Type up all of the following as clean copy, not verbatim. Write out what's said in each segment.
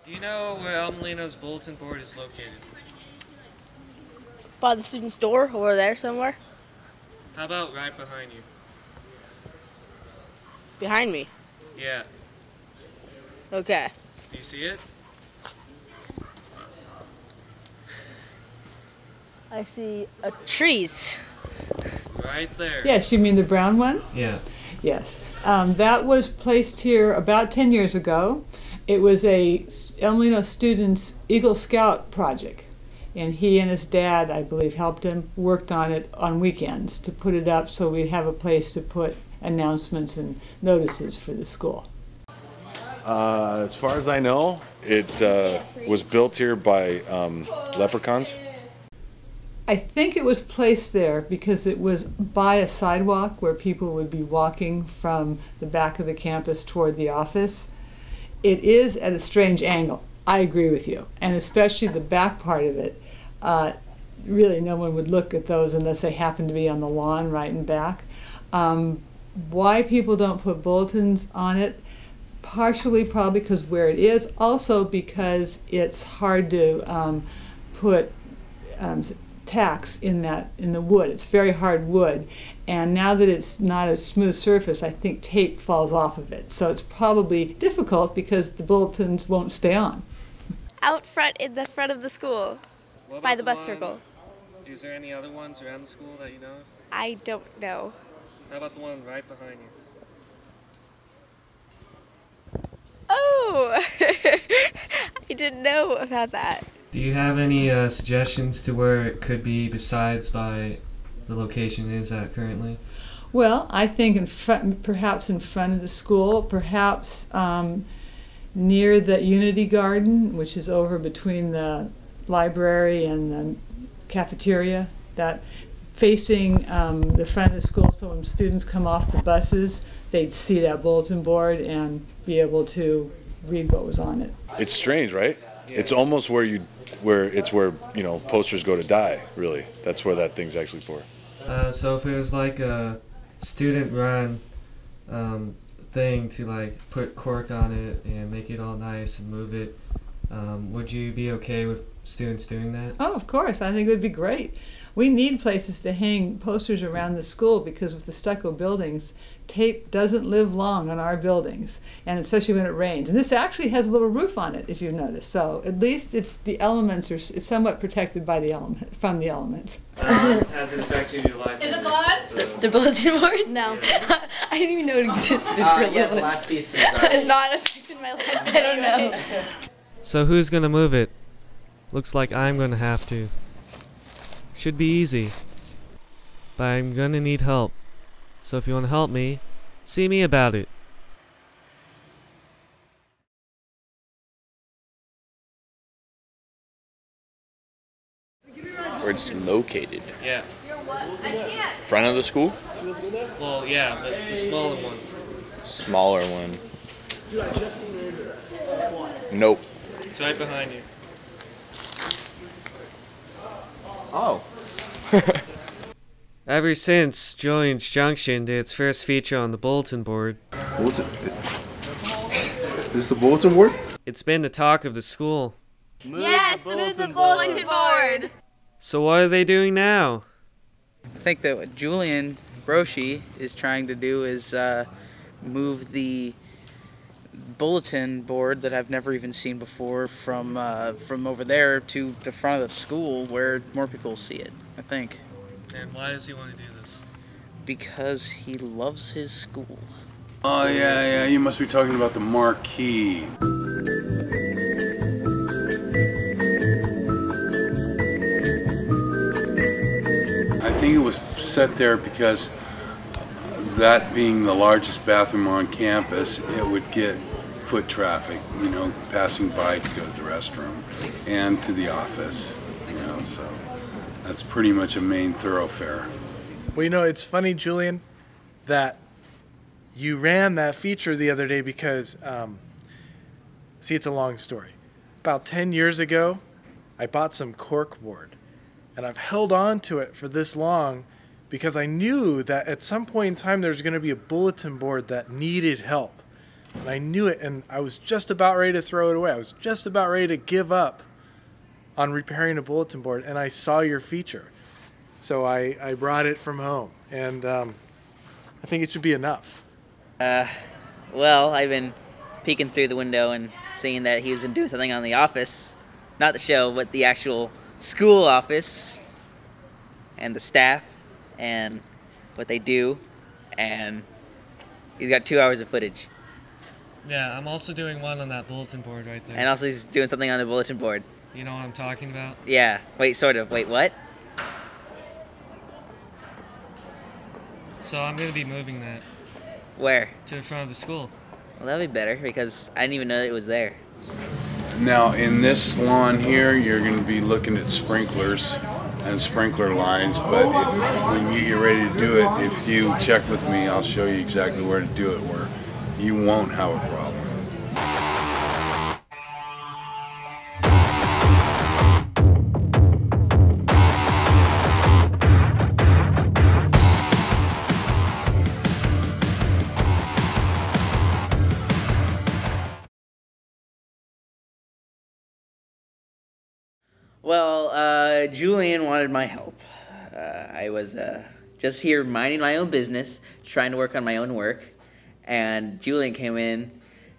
Do you know where Almelino's bulletin board is located? By the student's door, over there somewhere. How about right behind you? Behind me. Yeah. Okay. Do you see it? I see trees. Right there. Yes, you mean the brown one? Yeah. Yes. That was placed here about 10 years ago. It was a Almelino student's Eagle Scout project. And he and his dad, I believe, helped him, worked on it on weekends to put it up so we'd have a place to put announcements and notices for the school. As far as I know, it was built here by leprechauns. I think it was placed there because it was by a sidewalk where people would be walking from the back of the campus toward the office. It is at a strange angle. I agree with you. And especially the back part of it. Really no one would look at those unless they happen to be on the lawn right in back. Why people don't put bulletins on it, partially probably because where it is, also because it's hard to put tacks in the wood. It's very hard wood, and now that it's not a smooth surface, I think tape falls off of it. So it's probably difficult because the bulletins won't stay on. Out front, in the front of the school, by the bus circle. Is there any other ones around the school that you know of? I don't know. How about the one right behind you? Oh, I didn't know about that. Do you have any suggestions to where it could be besides by the location it is at currently? Well, I think in front, perhaps in front of the school, perhaps near the Unity Garden, which is over between the library and the cafeteria, that facing the front of the school, so when students come off the buses, they'd see that bulletin board and be able to read what was on it. It's strange, right? Yeah. It's almost where you know, posters go to die, really. That's where that thing's actually for. So if it was like a student-run thing to like put cork on it and make it all nice and move it, would you be okay with students doing that? Oh, of course. I think it would be great. We need places to hang posters around the school because with the stucco buildings, tape doesn't live long on our buildings, and especially when it rains. And this actually has a little roof on it, if you've noticed. So at least it's the elements are it's somewhat protected by the from the elements. Has it affected your life? Is it gone? The bulletin board? No. Yeah. I didn't even know it existed. Yeah, the last piece is It's not affected my life. I don't know. So who's gonna move it? Looks like I'm gonna have to. Should be easy, but I'm gonna need help. So if you want to help me, see me about it. Where it's located? Yeah. Front of the school? Well, yeah, but the smaller one. Smaller one. Nope. It's right behind you. Oh. Ever since Julian's Junction did its first feature on the bulletin board, Bulletin? Is this the bulletin board? it's been the talk of the school. Yes, move the bulletin board. So what are they doing now? I think that what Julian Broshi is trying to do is move the bulletin board that I've never even seen before from over there to the front of the school where more people will see it, I think. And why does he want to do this? Because he loves his school. Oh, yeah, you must be talking about the Marquee. I think it was set there because that being the largest bathroom on campus, it would get foot traffic, you know, passing by to go to the restroom and to the office, you know, so that's pretty much a main thoroughfare. Well, you know, it's funny, Julian, that you ran that feature the other day because, see, it's a long story. About 10 years ago, I bought some cork board, and I've held on to it for this long because I knew that at some point in time there's going to be a bulletin board that needed help. And I knew it, and I was just about ready to throw it away. I was just about ready to give up on repairing a bulletin board, and I saw your feature. So I brought it from home, and I think it should be enough. Well, I've been peeking through the window and seeing that he's been doing something on the office. Not the show, but the actual school office and the staff and what they do. And he's got 2 hours of footage. Yeah, I'm also doing one on that bulletin board right there. And also he's doing something on the bulletin board. You know what I'm talking about? Yeah. Wait, sort of. Wait, what? So I'm going to be moving that. Where? To the front of the school. Well, that'd be better because I didn't even know it was there. Now, in this lawn here, you're going to be looking at sprinklers and sprinkler lines, but when you get ready to do it, if you check with me, I'll show you exactly where to do it, where you won't have a problem. Well, Julian wanted my help. I was just here minding my own business, trying to work on my own work, and Julian came in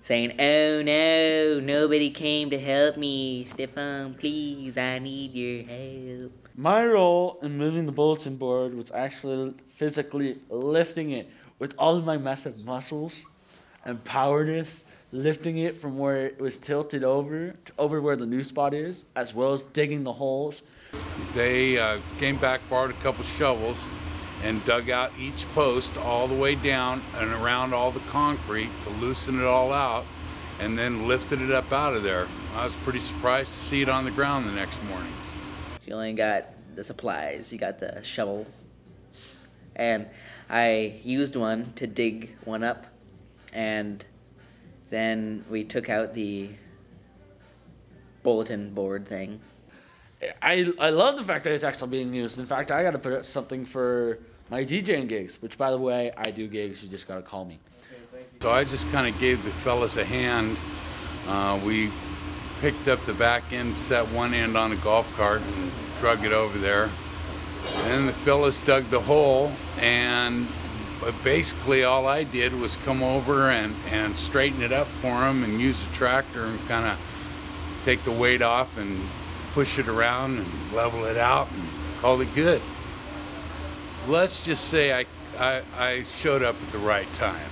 saying, "Oh no, nobody came to help me. Stefan, please, I need your help." My role in moving the bulletin board was actually physically lifting it with all of my massive muscles and powerness, lifting it from where it was tilted over to over where the new spot is, as well as digging the holes. They came back, borrowed a couple shovels, and dug out each post all the way down and around all the concrete to loosen it all out, and then lifted it up out of there. I was pretty surprised to see it on the ground the next morning. Julian got the supplies. He got the shovel, and I used one to dig one up, and then we took out the bulletin board thing. I love the fact that it's actually being used. In fact, I got to put up something for my DJing gigs, which, by the way, I do gigs. You just got to call me. So I just kind of gave the fellas a hand. We picked up the back end, set one end on a golf cart, and drug it over there. And then the fellas dug the hole, and basically all I did was come over and straighten it up for them and use the tractor and kind of take the weight off and push it around and level it out and call it good. Let's just say I showed up at the right time.